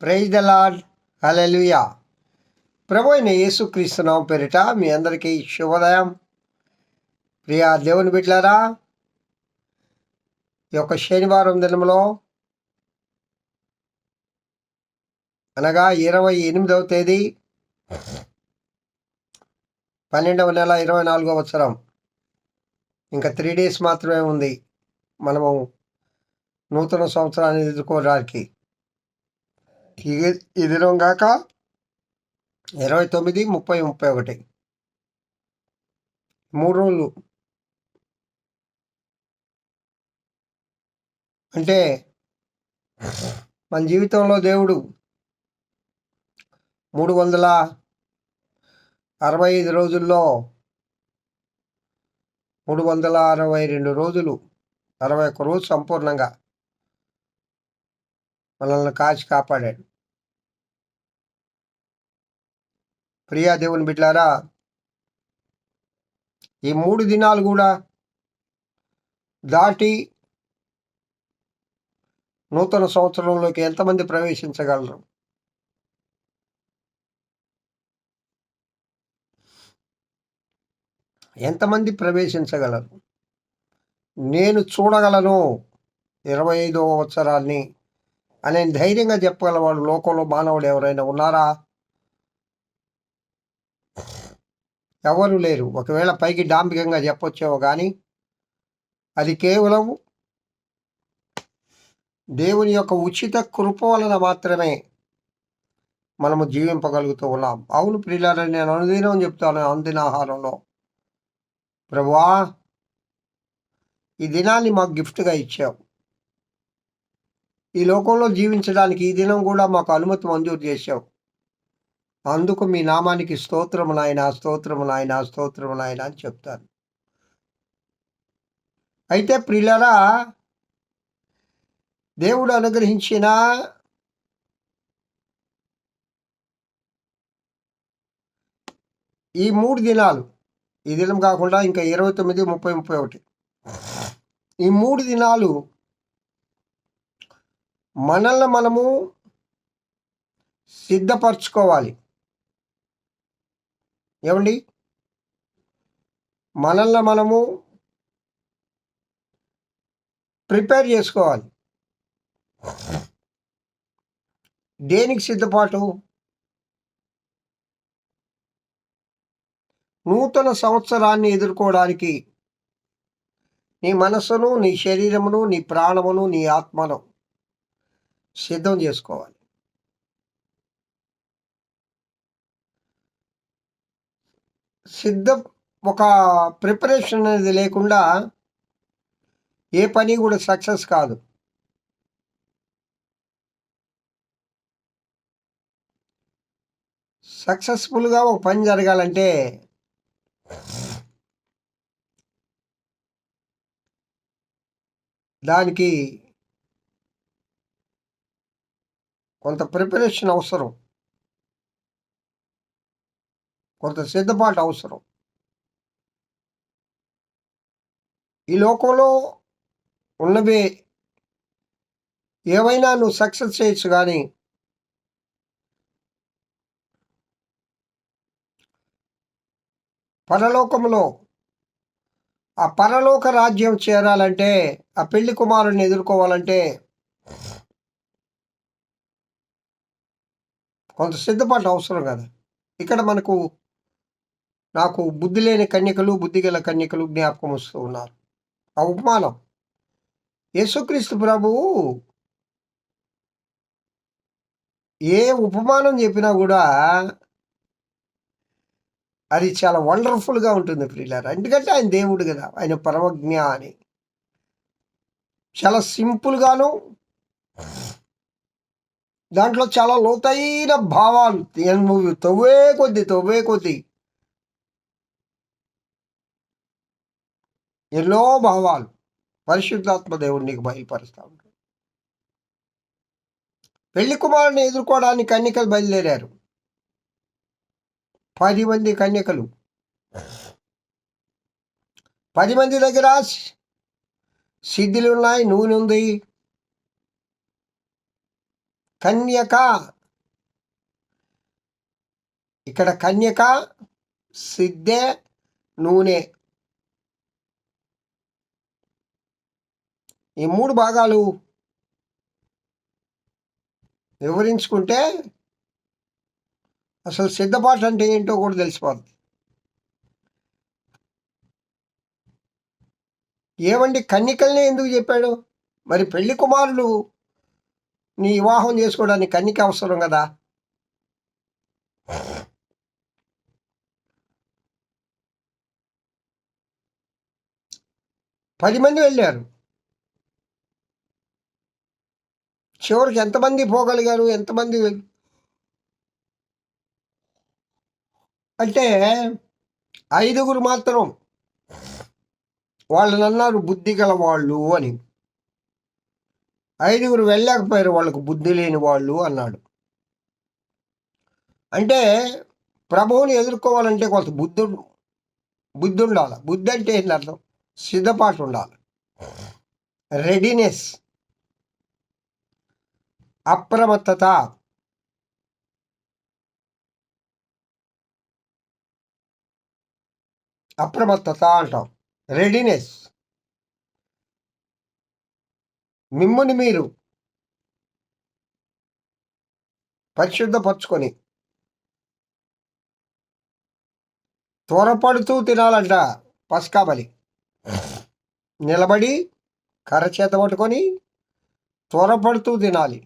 Praise the Lord. Hallelujah. ప్రభు అయిన యేసుక్రీస్తు నామం పేరిట మీ అందరికీ శుభోదయం. ప్రియా దేవుని బిడ్డలారా, ఈ యొక్క శనివారం దినంలో అనగా 28వ తేదీ 12వ నెల 24వ సంవత్సరం, ఇంకా 3 days మాత్రమే ఉంది మనము నూతన సంవత్సరాన్ని ఎదుర్కోవడానికి. ఈ దినం కాక 29, 30, 31 3 రోజులు అంటే మన జీవితంలో దేవుడు 365 రోజుల్లో 362 రోజులు, 61 రోజు సంపూర్ణంగా మనల్ని కాచి కాపాడాడు. ప్రియా దేవుని బిడ్డలారా, ఈ 3 దినాలు కూడా దాటి నూతన సంవత్సరంలోకి ఎంతమంది ప్రవేశించగలరు? ఎంతమంది ప్రవేశించగలరు? నేను చూడగలను 25వ సంవత్సరాన్ని అనే ధైర్యంగా చెప్పగలవాడు లోకంలో మానవుడు ఎవరైనా ఉన్నారా? ఎవరు లేరు. ఒకవేళ పైకి డాంబికంగా చెప్పొచ్చేమో కానీ అది కేవలం దేవుని యొక్క ఉచిత కృప వలన మాత్రమే మనము జీవింపగలుగుతూ ఉన్నాం. అవును ప్రియులారా, నేను అనుదినం చెప్తాను అందిన ఆహారంలో, ప్రభువా ఈ దినాన్ని మాకు గిఫ్ట్గా ఇచ్చావు. ఈ లోకంలో జీవించడానికి ఈ దినం కూడా మాకు అనుమతి మంజూరు చేశావు. అందుకు మీ నామానికి స్తోత్రము నాయన, స్తోత్రము నాయన, స్తోత్రము నాయన అని చెప్తాను. అయితే ప్రియులారా, దేవుడు అనుగ్రహించిన ఈ 3 దినాలు, ఈ దినం కాకుండా ఇంకా 29, 30, 31 ఈ 3 దినాలు మనల్ని మనము సిద్ధపరచుకోవాలి. ఏమండి, మనల్ని మనము ప్రిపేర్ చేసుకోవాలి. దేనికి సిద్ధపాటు? నూతన సంవత్సరాన్ని ఎదుర్కోవడానికి నీ మనస్సును, నీ శరీరమును, నీ ప్రాణమును, నీ ఆత్మను సిద్ధం చేసుకోవాలి. ఒక ప్రిపరేషన్ అనేది లేకుండా ఏ పని కూడా సక్సెస్ కాదు. సక్సెస్ఫుల్గా ఒక పని జరగాలంటే దానికి కొంత ప్రిపరేషన్ అవసరం, కొంత సిద్ధపాటు అవసరం. ఈ లోకంలో ఉన్నవి ఏవైనా నువ్వు సక్సెస్ చేయొచ్చు, కానీ పరలోకంలో ఆ పరలోక రాజ్యం చేరాలంటే, ఆ పెళ్లి కుమారుడిని ఎదుర్కోవాలంటే కొంత సిద్ధపాటు అవసరం కదా. ఇక్కడ నాకు బుద్ధి లేని కన్యకలు, బుద్ధి గల కన్యకలు జ్ఞాపకం వస్తూ ఉన్నారు. ఆ ఉపమానం యేసుక్రీస్తు ప్రభువు ఏ ఉపమానం చెప్పినా కూడా అది చాలా వండర్ఫుల్గా ఉంటుంది ప్రియులారా. ఎందుకంటే ఆయన దేవుడు కదా, ఆయన పరమజ్ఞ అని. చాలా సింపుల్గాను, దాంట్లో చాలా లోతైన భావాలు, నువ్వు తవ్వే కొద్దీ ఎన్నో భావాలు పరిశుద్ధాత్మ దేవుడు నీకు బయలుపరుస్తూ ఉంటాడు. పెళ్లి కుమారుని ఎదుర్కోవడానికి కన్యకలు బయలుదేరారు. 10 మంది కన్యకలు. 10 మంది దగ్గర సిద్ధులు ఉన్నాయి, నూనె ఉంది. కన్యక, ఇక్కడ కన్యక, సిద్ధే, నూనె, ఈ 3 భాగాలు వివరించుకుంటే అసలు సిద్ధపాటు అంటే ఏంటో కూడా తెలిసిపోతుంది. ఏమండి కన్యకల్నే ఎందుకు చెప్పాడు? మరి పెళ్లి కుమారులు నీ వివాహం చేసుకోవడానికి కన్యక అవసరం కదా. పది మంది వెళ్ళారు. చివరికి ఎంతమంది పోగలిగారు? ఎంతమంది అంటే 5 మాత్రం వాళ్ళని అన్నారు బుద్ధి గల వాళ్ళు అని. 5 వెళ్ళలేకపోయారు, వాళ్ళకు బుద్ధి లేని వాళ్ళు అన్నాడు. అంటే ప్రభువుని ఎదుర్కోవాలంటే కొంత బుద్ధి ఉండాలి. బుద్ధి అంటే ఏంటి అర్థం? సిద్ధపాటు ఉండాలి, రెడీనెస్, అప్రమత్తత. అప్రమత్తత అంటాం, రెడీనెస్. మిమ్ముని మీరు పరిశుద్ధపరచుకొని త్వరపడుతూ తినాలంట. పస్కా బలి నిలబడి కర్ర చేత పట్టుకొని త్వరపడుతూ తినాలి.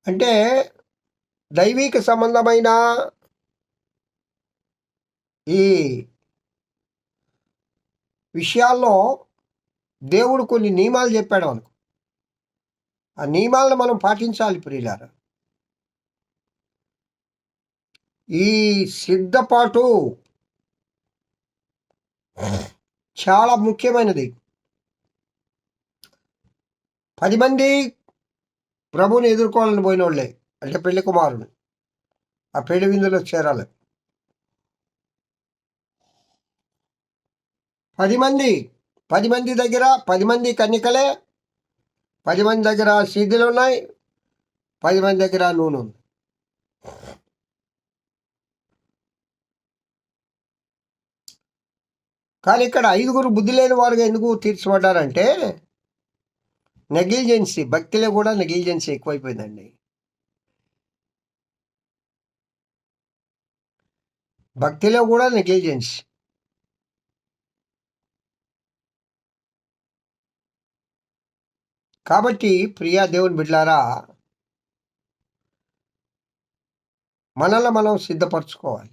అంటే దైవిక సంబంధమైన ఈ విషయాల్లో దేవుడు కొన్ని నియమాలు చెప్పాడు మనకు. ఆ నియమాలను మనం పాటించాలి ప్రియులారా. ఈ సిద్ధపాటు చాలా ముఖ్యమైనది. 10 మంది ప్రభువుని ఎదుర్కోవాలని పోయిన వాళ్ళే, అంటే పెళ్లి కుమారుడు ఆ పెళ్లి విందులో చేరాలి. 10 మంది దగ్గర 10 మంది కన్యకలే, 10 మంది దగ్గర సిద్ధులు ఉన్నాయి, 10 మంది దగ్గర నూనె ఉంది. కానీ ఇక్కడ 5 బుద్ధి లేని వారుగా ఎందుకు తీర్చబడ్డారంటే నెగ్లిజెన్సీ. భక్తిలో కూడా నెగ్లిజెన్సీ ఎక్కువైపోయిందండి. భక్తిలో కూడా నెగ్లిజెన్సీ. కాబట్టి ప్రియా దేవుని బిడ్డలారా, మనల్ని మనం సిద్ధపరచుకోవాలి.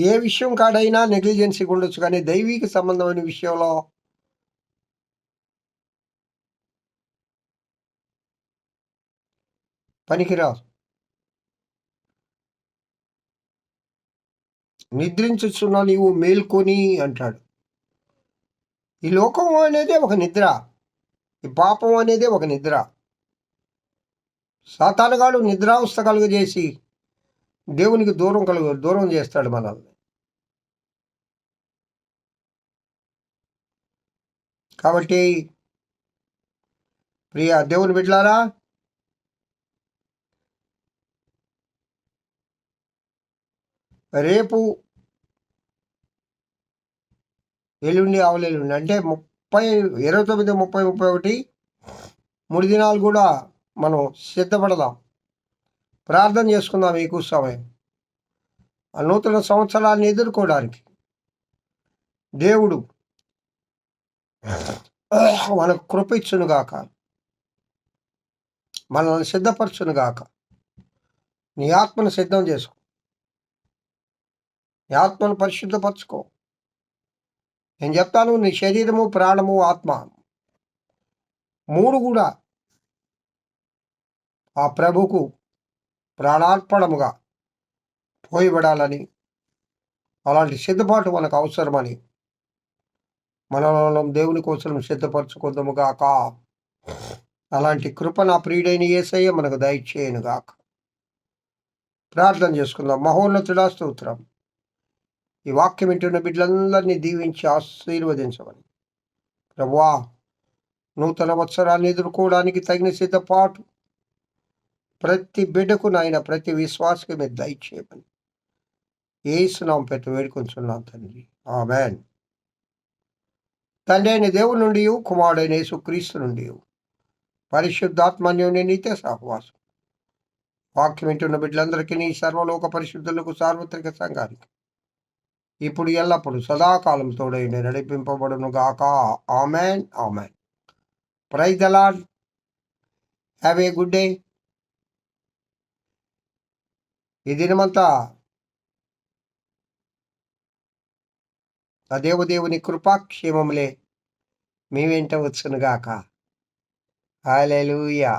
ఏ విషయం కాడైనా నెగ్లిజెన్సీ ఉండొచ్చు, కానీ దైవిక సంబంధమైన విషయంలో పనికిరాదు. నిద్రించుచున్న నీవు మేల్కొని అంటాడు. ఈ లోకం అనేది ఒక నిద్ర, ఈ పాపం అనేది ఒక నిద్ర. సాతానుగాడు నిద్రావస్థ కలుగజేసి దేవునికి దూరం చేస్తాడు మనల్ని. కాబట్టి ప్రియ దేవుని బిడ్డలారా, రేపు ఎల్లుండి అవలెల్లుండి అంటే 29, 30, 31 3 దినాలు కూడా మనం సిద్ధపడదాం, ప్రార్థన చేసుకుందాం. ఎక్కువ సమయం ఆ నూతన సంవత్సరాన్ని ఎదుర్కోవడానికి దేవుడు మనకు కృప ఇచ్చునుగాక, మనల్ని సిద్ధపరచునుగాక. నీ ఆత్మను సిద్ధం చేసుకో, నీ ఆత్మను పరిశుద్ధపరచుకో. నేను చెప్తాను, నీ శరీరము, ప్రాణము, ఆత్మ 3 కూడా ఆ ప్రభుకు ప్రాణార్పణముగా పోయిబడాలని, అలాంటి సిద్ధపాటు మనకు అవసరమని మనం దేవుని కోసం సిద్ధపరచుకుందాముగాక. అలాంటి కృప నా ప్రియుడైన యేసయ్య మనకు దయచేయనుగాక. ప్రార్థన చేసుకుందాం. మహోన్నతుడా స్తోత్రం. ఈ వాక్యం వింటున్న బిడ్డలందరినీ దీవించి ఆశీర్వదించమని ప్రభువా, నూతన వత్సరాన్ని ఎదుర్కోవడానికి తగిన సిద్ధపాటు ప్రతి బిడ్డకు నాయన, ప్రతి విశ్వాసకి మీరు దయచేయమని యేసునామం పెట్టి వేడుకొంచున్నాం తండ్రి, ఆమేన్. తండ్రి అయిన దేవుని నుండి, కుమారుడైన యేసుక్రీస్తు నుండి, పరిశుద్ధాత్మన్యోని నిత్య సహవాసం వాక్యం వింటున్న బిడ్డలందరికీ, నీ సర్వలోక పరిశుద్ధులకు, సార్వత్రిక సంఘానికి ఇప్పుడు ఎల్లప్పుడు సదాకాలం తోడైన నడిపింపబడును గాక. Amen, amen. Praise the lord. Have a good day. ఈ దినమంతా ఆ దేవదేవుని కృపాక్షేమములే మీ వెంట వచ్చునుగాక. హల్లెలూయా.